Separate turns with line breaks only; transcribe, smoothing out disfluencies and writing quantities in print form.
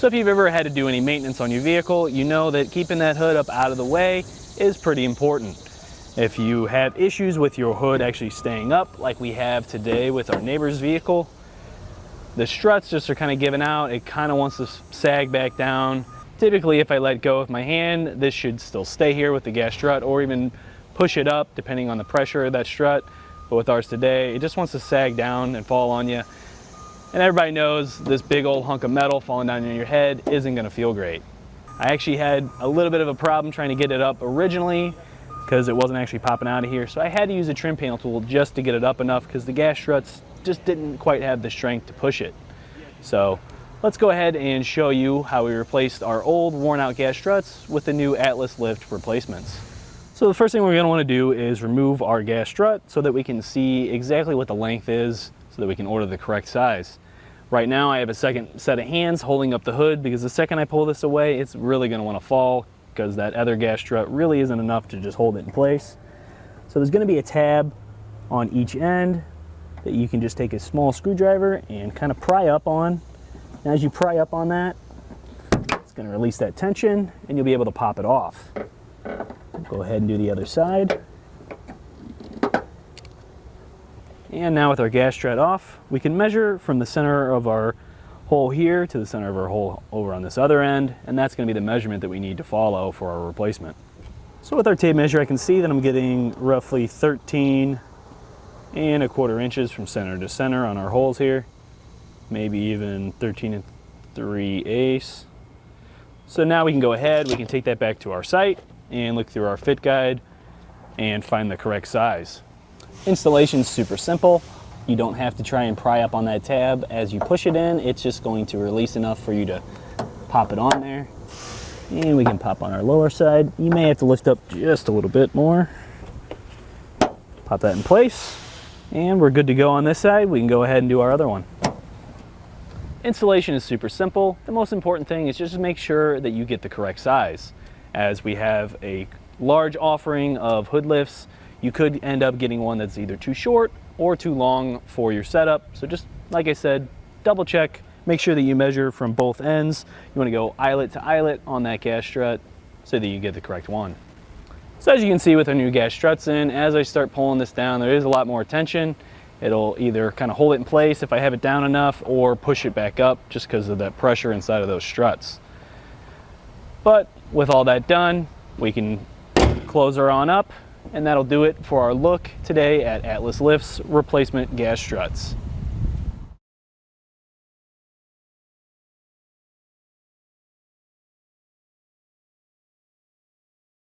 So if you've ever had to do any maintenance on your vehicle, you know that keeping that hood up out of the way is pretty important. If you have issues with your hood actually staying up, like we have today with our neighbor's vehicle, the struts just are kind of giving out. It kind of wants to sag back down. Typically, if I let go with my hand, this should still stay here with the gas strut, or even push it up depending on the pressure of that strut. But with ours today, it just wants to sag down and fall on you. And everybody knows this big old hunk of metal falling down on your head isn't going to feel great. I actually had a little bit of a problem trying to get it up originally because it wasn't actually popping out of here. So I had to use a trim panel tool just to get it up enough because the gas struts just didn't quite have the strength to push it. So let's go ahead and show you how we replaced our old worn out gas struts with the new Atlas Lift replacements. So the first thing we're going to want to do is remove our gas strut so that we can see exactly what the length is so that we can order the correct size. Right now I have a second set of hands holding up the hood because the second I pull this away, it's really going to want to fall because that other gas strut really isn't enough to just hold it in place. So there's going to be a tab on each end that you can just take a small screwdriver and kind of pry up on. And as you pry up on that, it's going to release that tension and you'll be able to pop it off. Go ahead and do the other side. And now with our gas strut off, we can measure from the center of our hole here to the center of our hole over on this other end, and that's going to be the measurement that we need to follow for our replacement. So with our tape measure, I can see that I'm getting roughly 13¼ inches from center to center on our holes here, maybe even 13 3/8. So now we can go ahead, we can take that back to our site and look through our fit guide and find the correct size. Installation is super simple. You don't have to try and pry up on that tab. As you push it in, it's just going to release enough for you to pop it on there. And we can pop on our lower side. You may have to lift up just a little bit more. Pop that in place. And we're good to go on this side. We can go ahead and do our other one. Installation is super simple. The most important thing is just to make sure that you get the correct size. As we have a large offering of hood lifts, you could end up getting one that's either too short or too long for your setup. So just like I said, double check, make sure that you measure from both ends. You want to go eyelet to eyelet on that gas strut so that you get the correct one. So as you can see with our new gas struts in, as I start pulling this down, there is a lot more tension. It'll either kind of hold it in place if I have it down enough or push it back up just because of that pressure inside of those struts. But with all that done, we can close her on up. And that'll do it for our look today at Atlas Lift's replacement gas struts.